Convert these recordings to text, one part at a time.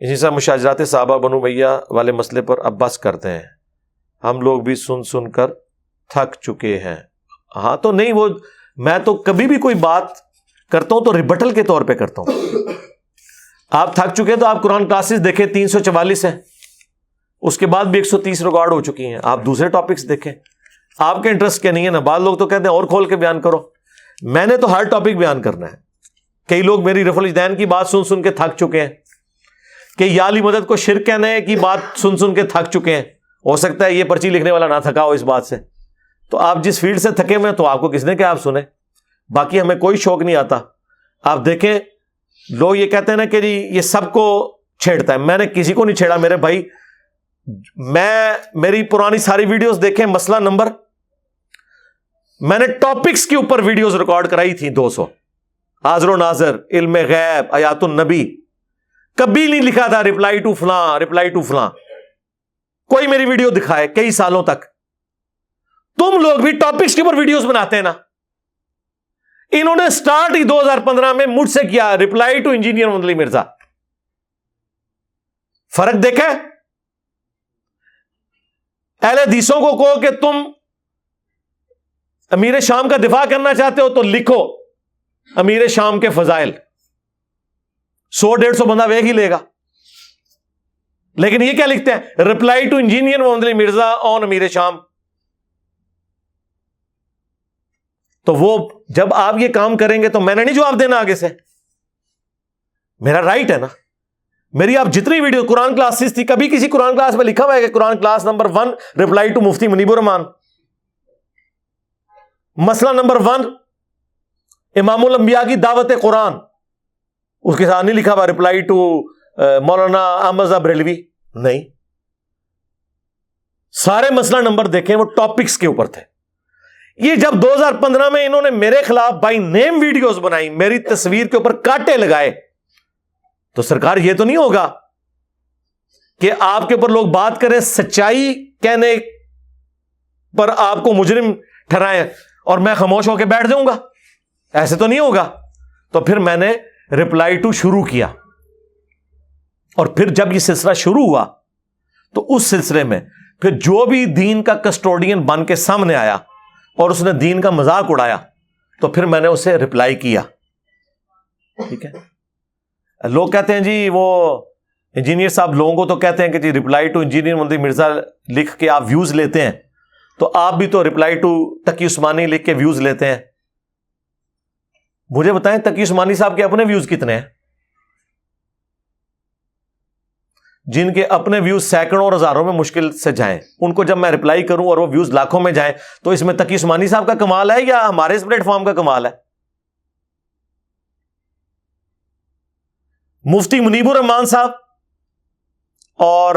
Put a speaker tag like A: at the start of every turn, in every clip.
A: اسی طرح مشاجرات صحابہ بنو امیہ والے مسئلے پر اب بس کرتے ہیں، ہم لوگ بھی سن سن کر تھک چکے ہیں. ہاں تو نہیں، وہ میں تو کبھی بھی کوئی بات کرتا ہوں تو ریبٹل کے طور پہ کرتا ہوں. آپ تھک چکے تو آپ قرآن کلاسز دیکھیں، 344 ہیں، اس کے بعد بھی 130 ریکارڈ ہو چکی ہیں. آپ دوسرے ٹاپکس دیکھیں، آپ کے انٹرسٹ کے نہیں ہے نا. بعض لوگ تو کہتے ہیں اور کھول کے بیان کرو، میں نے تو ہر ٹاپک بیان کرنا ہے. کئی لوگ میری رفع الاجدین کی بات سن سن کے تھک چکے ہیں، کہ یا علی مدد کو شرک کہنے کی بات سن سن کے تھک چکے ہیں. ہو سکتا ہے یہ پرچی لکھنے والا نہ تھکا ہو اس بات سے. تو آپ جس فیلڈ سے تھکے ہوئے ہیں تو آپ کو کس نے کہ آپ سنیں. باقی ہمیں کوئی شوق نہیں آتا. آپ دیکھیں لوگ یہ کہتے ہیں نا کہ جی یہ سب کو چھیڑتا ہے. میں نے کسی کو نہیں چھیڑا میرے بھائی. میری پرانی ساری ویڈیوز دیکھیں. مسئلہ نمبر، میں نے ٹاپکس کے اوپر ویڈیوز ریکارڈ کرائی تھی 200. حاضر و ناظر، علم غیب، آیات النبی. کبھی نہیں لکھا تھا ریپلائی ٹو فلاں، ریپلائی ٹو فلاں. کوئی میری ویڈیو دکھائے کئی سالوں تک. تم لوگ بھی ٹاپکس کے اوپر ویڈیوز بناتے ہیں نا. انہوں نے سٹارٹ ہی 2015 میں مجھ سے کیا، ریپلائی ٹو انجینئر محمد علی مرزا. فرق دیکھا ہے؟ اہل حدیثوں کو کہو کہ تم امیر شام کا دفاع کرنا چاہتے ہو تو لکھو امیر شام کے فضائل، 100-150 بندہ ویک ہی لے گا. لیکن یہ کیا لکھتے ہیں؟ ریپلائی ٹو انجینئر محمد علی مرزا آن امیر شام. تو وہ جب آپ یہ کام کریں گے تو میں نے نہیں جواب دینا آگے سے. میرا رائٹ ہے نا. میری آپ جتنی ویڈیو قرآن کلاسز تھی، کبھی کسی قرآن کلاس میں لکھا ہوا ہے کہ قرآن کلاس نمبر 1 ریپلائی ٹو مفتی منیب الرحمان؟ مسئلہ نمبر 1 امام الانبیاء کی دعوت قرآن، اس کے ساتھ نہیں لکھا ہوا ریپلائی ٹو مولانا احمد رضا بریلوی. نہیں، سارے مسئلہ نمبر دیکھیں وہ ٹاپکس کے اوپر تھے. یہ جب 2015 میں انہوں نے میرے خلاف بائی نیم ویڈیوز بنائی، میری تصویر کے اوپر کانٹے لگائے، تو سرکار یہ تو نہیں ہوگا کہ آپ کے اوپر لوگ بات کریں، سچائی کہنے پر آپ کو مجرم ٹھہرائیں اور میں خاموش ہو کے بیٹھ جاؤں گا. ایسے تو نہیں ہوگا. تو پھر میں نے ریپلائی ٹو شروع کیا، اور پھر جب یہ سلسلہ شروع ہوا تو اس سلسلے میں پھر جو بھی دین کا کسٹوڈین بن کے سامنے آیا اور اس نے دین کا مذاق اڑایا تو پھر میں نے اسے ریپلائی کیا. ٹھیک ہے. لوگ کہتے ہیں جی وہ انجینئر صاحب، لوگوں کو تو کہتے ہیں کہ جی ریپلائی ٹو انجینئر محمد مرزا لکھ کے آپ ویوز لیتے ہیں، تو آپ بھی تو ریپلائی ٹو تقی عثمانی لکھ کے ویوز لیتے ہیں. مجھے بتائیں تقی عثمانی صاحب کے اپنے ویوز کتنے ہیں؟ جن کے اپنے ویوز سینکڑوں اور ہزاروں میں مشکل سے جائیں، ان کو جب میں ریپلائی کروں اور وہ ویوز لاکھوں میں جائیں، تو اس میں تقی عثمانی صاحب کا کمال ہے یا ہمارے اس پلیٹ فارم کا کمال ہے؟ مفتی منیب الرحمان صاحب اور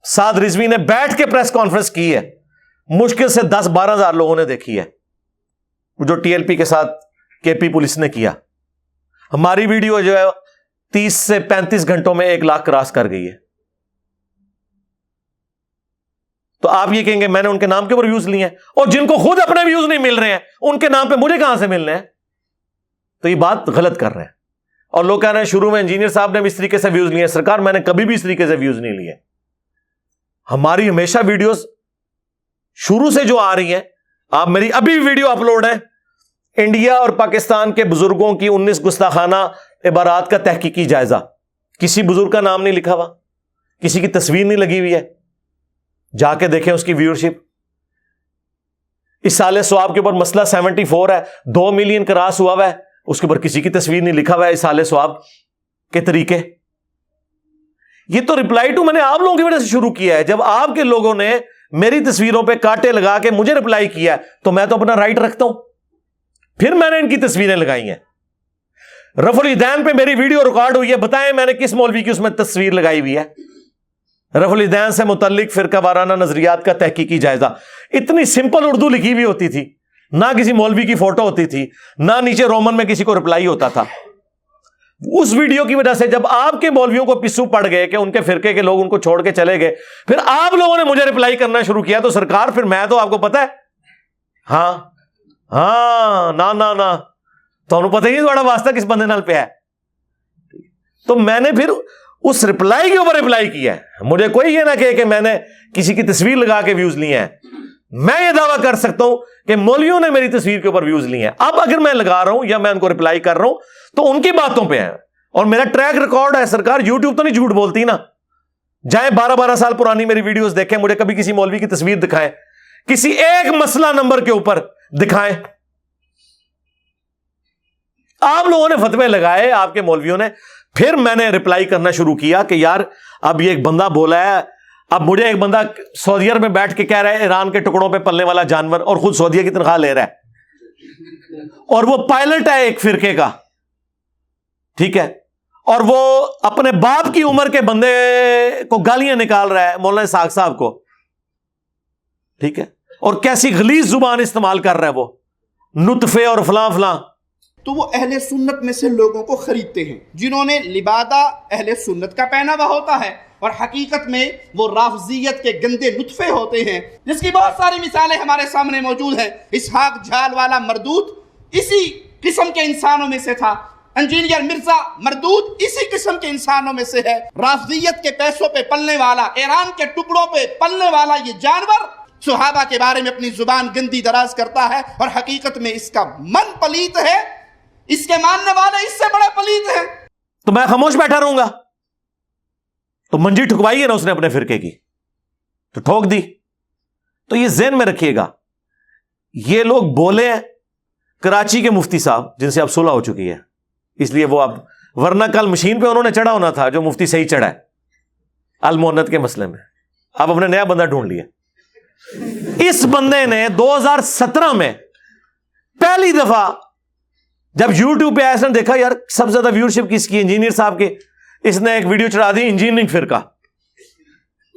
A: سعد رضوی نے بیٹھ کے پریس کانفرنس کی ہے، مشکل سے 10-12 ہزار لوگوں نے دیکھی ہے، جو ٹی ایل پی کے ساتھ کے پی پولیس نے کیا. ہماری ویڈیو جو ہے 30 سے 35 گھنٹوں میں 1 لاکھ کراس کر گئی ہے. تو آپ یہ کہیں گے میں نے ان کے نام کے اوپر ویوز لیے ہیں، اور جن کو خود اپنے ویوز نہیں مل رہے ہیں ان کے نام پہ مجھے کہاں سے ملنے ہیں؟ تو یہ بات غلط کر رہے ہیں. اور لوگ کہہ رہے ہیں شروع میں انجینئر صاحب نے بھی اس طریقے سے ویوز لیے. سرکار میں نے کبھی بھی اس طریقے سے ویوز نہیں لیے. ہماری ہمیشہ ویڈیوز شروع سے جو آ رہی ہیں، آپ میری ابھی ویڈیو اپلوڈ ہے انڈیا اور پاکستان کے بزرگوں کی 19 گستاخانہ عبارات کا تحقیقی جائزہ. کسی بزرگ کا نام نہیں لکھا ہوا، کسی کی تصویر نہیں لگی ہوئی ہے. جا کے دیکھیں اس کی ویورشپ. اس سال ثواب کے اوپر مسئلہ 74 ہے، 2 ملین کراس ہوا ہے، اس کے اوپر کسی کی تصویر نہیں لکھا ہوا ہے. اس سال ثواب کے طریقے، یہ تو ریپلائی ٹو میں نے آپ لوگوں کی وجہ سے شروع کیا ہے. جب آپ کے لوگوں نے میری تصویروں پہ کانٹے لگا کے مجھے ریپلائی کیا ہے تو میں تو اپنا رائٹ رکھتا ہوں. پھر میں نے ان کی تصویریں لگائی ہیں. رفع الیدین پہ میری ویڈیو ریکارڈ ہوئی ہے، بتائیں میں نے کس مولوی کی اس میں تصویر لگائی ہوئی ہے؟ رفع الیدین سے متعلق فرقہ وارانہ نظریات کا تحقیقی جائزہ. اتنی سمپل اردو لکھی ہوئی ہوتی تھی، نہ کسی مولوی کی فوٹو ہوتی تھی، نہ نیچے رومن میں کسی کو ریپلائی ہوتا تھا. اس ویڈیو کی وجہ سے جب آپ کے مولویوں کو پسو پڑ گئے کہ ان کے فرقے کے لوگ ان کو چھوڑ کے چلے گئے، پھر آپ لوگوں نے مجھے ریپلائی کرنا شروع کیا. تو سرکار پھر میں تو آپ کو پتا ہے، ہاں نہ تو انہوں پتہ ہی نہیں تھوڑا واسطہ کس بندے نال پہ ہے. تو میں نے پھر اس رپلائی کے اوپر رپلائی کیا ہے. مجھے کوئی یہ نہ کہے کہ میں نے کسی کی تصویر لگا کے ویوز لیے ہیں. میں یہ دعویٰ کر سکتا ہوں کہ مولویوں نے میری تصویر کے اوپر ویوز لیے ہیں. اب اگر میں لگا رہا ہوں یا میں ان کو رپلائی کر رہا ہوں تو ان کی باتوں پہ ہے, اور میرا ٹریک ریکارڈ ہے. سرکار یوٹیوب تو نہیں جھوٹ بولتی نا. جائیں 12 سال پرانی میری ویڈیوز دیکھیں, مجھے کبھی کسی مولوی کی تصویر دکھائیں, کسی ایک مسئلہ نمبر کے اوپر دکھائیں. آپ لوگوں نے فتوے لگائے, آپ کے مولویوں نے. پھر میں نے رپلائی کرنا شروع کیا کہ یار اب یہ ایک بندہ بولا ہے. اب مجھے ایک بندہ سعودی عرب میں بیٹھ کے کہہ رہا ہے ایران کے ٹکڑوں پہ پلنے والا جانور, اور خود سعودیہ کی تنخواہ لے رہا ہے, اور وہ پائلٹ ہے ایک فرقے کا, ٹھیک ہے, اور وہ اپنے باپ کی عمر کے بندے کو گالیاں نکال رہا ہے, مولانا اسحاق صاحب کو, ٹھیک ہے, اور کیسی غلیظ زبان استعمال کر رہا ہے وہ, نطفے اور فلاں فلاں.
B: تو وہ اہل سنت میں سے لوگوں کو خریدتے ہیں جنہوں نے لبادہ اہل سنت کا پہنا ہوا ہوتا ہے, اور حقیقت میں وہ رافضیت کے گندے نطفے ہوتے ہیں, جس کی بہت ساری مثالیں ہمارے سامنے موجود ہیں. اسحاق جھال والا مردود اسی قسم کے انسانوں میں سے تھا. انجینئر مرزا مردود اسی قسم کے انسانوں میں سے ہے. رافضیت کے پیسوں پہ پلنے والا, ایران کے ٹکڑوں پہ پلنے والا یہ جانور صحابہ کے بارے میں اپنی زبان گندی دراز کرتا ہے, اور حقیقت میں اس کا من پلیت ہے, اس کے ماننے والے اس سے بڑے پلیت ہیں.
A: تو میں خاموش بیٹھا رہوں گا؟ تو منجی ٹھکوائی ہے نا اس نے اپنے فرقے کی, تو ٹھوک دی. تو یہ ذہن میں رکھیے گا, یہ لوگ بولے ہیں کراچی کے مفتی صاحب جن سے اب صلح ہو چکی ہے, اس لیے وہ اب, ورنہ کل مشین پہ انہوں نے چڑھا ہونا تھا جو مفتی صحیح چڑھا ہے المونت کے مسئلے میں. اب اپنے نیا بندہ ڈھونڈ لیا. اس بندے نے 2017 میں پہلی دفعہ جب یوٹیوب پہ ایسا دیکھا یار سب سے زیادہ ویورشپ کس کی, انجینئر صاحب کی, اس نے ایک ویڈیو چڑھا دی انجینئرنگ فرقہ.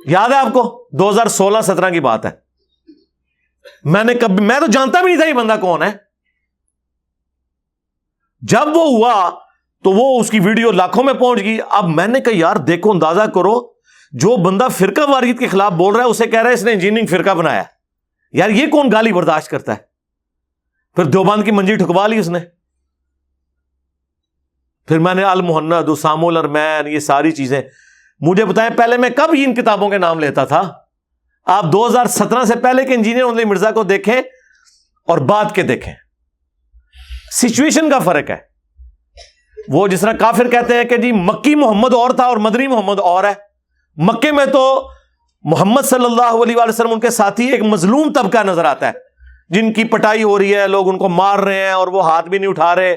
A: یاد ہے آپ کو 2016-17 کی بات ہے. میں تو جانتا بھی نہیں تھا یہ بندہ کون ہے. جب وہ ہوا تو وہ اس کی ویڈیو لاکھوں میں پہنچ گئی. اب میں نے کہا یار دیکھو, اندازہ کرو, جو بندہ فرقہ واریت کے خلاف بول رہا ہے اسے کہہ رہا ہے اس نے انجینئرنگ فرقہ بنایا. یار یہ کون گالی برداشت کرتا ہے؟ پھر دیوبند کی منجی ٹھکوا لی اس نے. پھر میں نے المحند, اسام الارمین, یہ ساری چیزیں. مجھے بتائیں پہلے میں کب ان کتابوں کے نام لیتا تھا؟ آپ 2017 سے پہلے کے انجینئر علی مرزا کو دیکھیں اور بعد کے دیکھیں, سچویشن کا فرق ہے. وہ جس طرح کافر کہتے ہیں کہ جی مکی محمد اور تھا اور مدنی محمد اور ہے. مکے میں تو محمد صلی اللہ علیہ وآلہ وسلم ان کے ساتھی ایک مظلوم طبقہ نظر آتا ہے جن کی پٹائی ہو رہی ہے, لوگ ان کو مار رہے ہیں اور وہ ہاتھ بھی نہیں اٹھا رہے,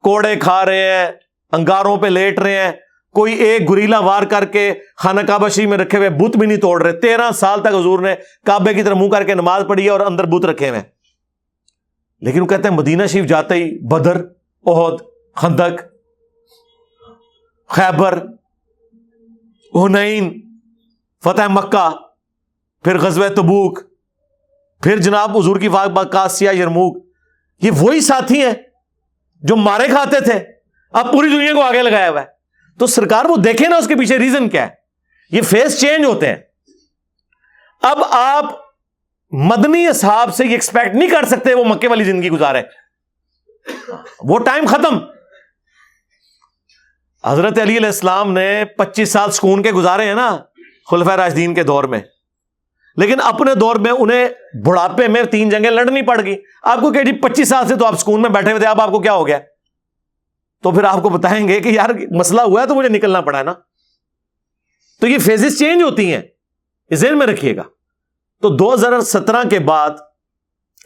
A: کوڑے کھا رہے ہیں, انگاروں پہ لیٹ رہے ہیں. کوئی ایک گریلا وار کر کے خانہ کعبہ شریف میں رکھے ہوئے بت بھی نہیں توڑ رہے. 13 سال تک حضور نے کعبے کی طرف منہ کر کے نماز پڑھی ہے اور اندر بت رکھے ہوئے. لیکن وہ کہتے ہیں مدینہ شریف جاتے ہی بدر, احد, خندق, خیبر, حنین, فتح مکہ, پھر غزوہ تبوک, پھر جناب حضور کی قادسیہ, یرموک. یہ وہی ساتھی ہیں جو مارے کھاتے تھے, اب پوری دنیا کو آگے لگایا ہوا ہے. تو سرکار وہ دیکھیں نا اس کے پیچھے ریزن کیا ہے. یہ فیس چینج ہوتے ہیں. اب آپ مدنی اصحاب سے یہ ایکسپیکٹ نہیں کر سکتے وہ مکے والی زندگی گزارے, وہ ٹائم ختم. حضرت علی علیہ السلام نے 25 سال سکون کے گزارے ہیں نا خلفائے راشدین کے دور میں, لیکن اپنے دور میں انہیں بڑھاپے میں 3 جنگیں لڑنی پڑ گئی. آپ کو کہ جی 25 سال سے تو آپ سکون میں بیٹھے ہوئے تھے, اب آپ کو کیا ہو گیا؟ تو پھر آپ کو بتائیں گے کہ یار مسئلہ ہوا ہے تو مجھے نکلنا پڑا ہے نا. تو یہ فیزز چینج ہوتی ہیں, یہ ذہن میں رکھیے گا. تو 2017 کے بعد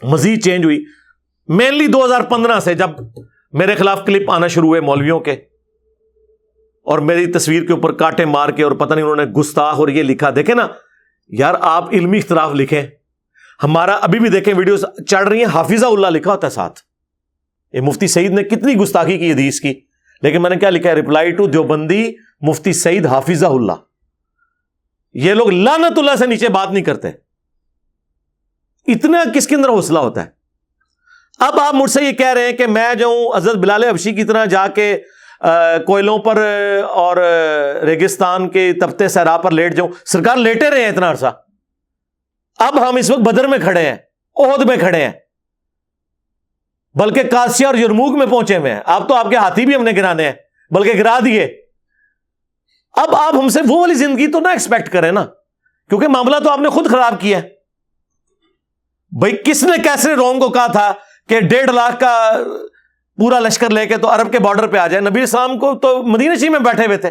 A: مزید چینج ہوئی, مینلی 2015 سے جب میرے خلاف کلپ آنا شروع ہوئے مولویوں کے, اور میری تصویر کے اوپر کانٹے مار کے, اور پتہ نہیں انہوں نے گستاخ اور یہ لکھا. دیکھیں نا یار, آپ علمی اختلاف لکھیں, ہمارا ابھی بھی دیکھیں ویڈیوز چڑھ رہی ہیں, حافظہ اللہ لکھا ہوتا ہے ساتھ. یہ مفتی سعید نے کتنی گستاخی کی حدیث کی, لیکن میں نے کیا لکھا ہے, رپلائی ٹو دیوبندی مفتی سعید حافظہ اللہ. یہ لوگ لعنت اللہ سے نیچے بات نہیں کرتے. اتنا کس کے اندر حوصلہ ہوتا ہے؟ اب آپ مجھ سے یہ کہہ رہے ہیں کہ میں جاؤں حضرت بلال حبشی کی طرح جا کے کوئلوں پر اور ریگستان کے تپتے صحرا پر لیٹ جاؤں. سرکار لیٹے رہے ہیں اتنا عرصہ. اب ہم اس وقت بدر میں کھڑے ہیں, احد میں کھڑے ہیں, بلکہ قادسیہ اور یرموک میں پہنچے ہوئے ہیں. اب تو آپ کے ہاتھی بھی ہم نے گرانے ہیں, بلکہ گرا دیے. اب آپ ہم سے وہ والی زندگی تو نہ ایکسپیکٹ کریں نا, کیونکہ معاملہ تو آپ نے خود خراب کیا ہے. بھائی کس نے کیسے روم کو کہا تھا کہ 1.5 لاکھ کا پورا لشکر لے کے تو عرب کے بارڈر پہ آ جائے؟ نبی اسلام کو تو مدینہ شریف میں بیٹھے ہوئے تھے,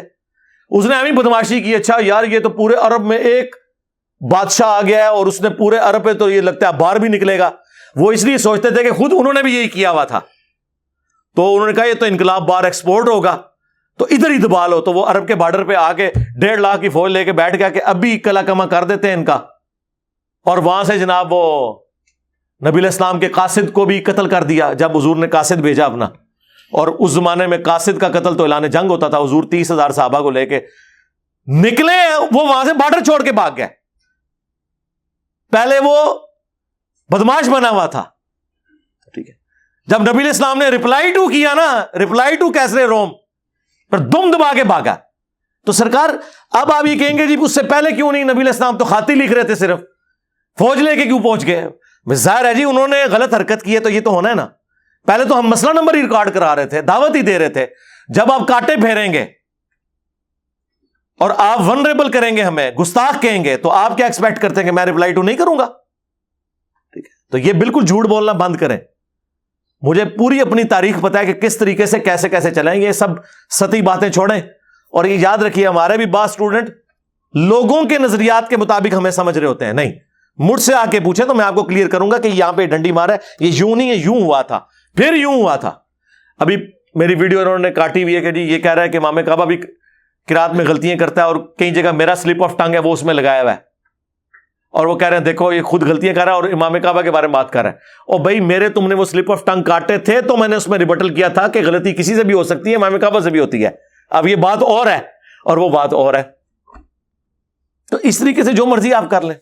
A: اس نے ہمیں بدماشی کی, اچھا یار یہ تو پورے عرب میں ایک بادشاہ آ گیا ہے اور اس نے پورے عرب پہ تو یہ لگتا ہے باہر بھی نکلے گا. وہ اس لیے سوچتے تھے کہ خود انہوں نے بھی یہی کیا ہوا تھا, تو انہوں نے کہا یہ تو انقلاب باہر ایکسپورٹ ہوگا تو ادھر ہی دبا لو. تو وہ عرب کے بارڈر پہ آ کے 1.5 لاکھ کی فوج لے کے بیٹھ گیا کہ ابھی کلا کما کر دیتے ہیں ان کا, اور وہاں سے جناب وہ نبی علیہ السلام کے قاصد کو بھی قتل کر دیا جب حضور نے قاصد بھیجا اپنا. اور اس زمانے میں قاصد کا قتل تو اعلان جنگ ہوتا تھا. حضور 30,000 صحابہ کو لے کے نکلے, وہ وہاں سے بارڈر چھوڑ کے بھاگ گئے. پہلے وہ بدماش بنا ہوا تھا, ٹھیک ہے, جب نبی علیہ السلام نے رپلائی ٹو کیا نا, رپلائی ٹو کیسرے روم پر دم دبا کے بھاگا. تو سرکار اب آپ یہ کہیں گے جی اس سے پہلے کیوں نہیں؟ نبی علیہ السلام تو خاطی لکھ رہے تھے, صرف فوج لے کے کیوں پہنچ گئے؟ ظاہر ہے جی انہوں نے غلط حرکت کی ہے تو یہ تو ہونا ہے نا. پہلے تو ہم مسئلہ نمبر ہی ریکارڈ کرا رہے تھے, دعوت ہی دے رہے تھے. جب آپ کاٹے پھیریں گے اور آپ ونریبل کریں گے, ہمیں گستاخ کہیں گے, تو آپ کیا ایکسپیکٹ کرتے ہیں کہ میں رپلائی ٹو نہیں کروں گا؟ ٹھیک ہے, تو یہ بالکل جھوٹ بولنا بند کریں. مجھے پوری اپنی تاریخ پتہ ہے کہ کس طریقے سے کیسے کیسے چلیں. یہ سب سطحی باتیں چھوڑیں, اور یہ یاد رکھیے ہمارے بھی بعض اسٹوڈنٹ لوگوں کے نظریات کے مطابق ہمیں سمجھ رہے ہوتے ہیں. نہیں, مجھ سے آ کے پوچھیں تو میں آپ کو کلیئر کروں گا کہ یہاں پہ ڈنڈی مارا ہے, یہ یوں نہیں ہے, یوں ہوا تھا, پھر یوں ہوا تھا. ابھی میری ویڈیو انہوں نے کاٹی ہوئی ہے کہ جی یہ کہہ رہا ہے کہ امام کعبہ بھی قرات میں غلطیاں کرتا ہے, اور کئی جگہ میرا سلپ آف ٹنگ ہے وہ اس میں لگایا ہوا ہے, اور وہ کہہ رہے ہیں دیکھو یہ خود غلطیاں کر رہا ہے اور امام کعبہ کے بارے میں بات کر رہا ہے. اور بھائی میرے تم نے وہ سلپ آف ٹنگ کاٹے تھے تو میں نے اس میں ریبٹل کیا تھا کہ غلطی کسی سے بھی ہو سکتی ہے, امام کعبہ سے بھی ہوتی ہے. اب یہ بات اور ہے اور وہ بات اور ہے, تو اس طریقے سے جو مرضی آپ کر لیں.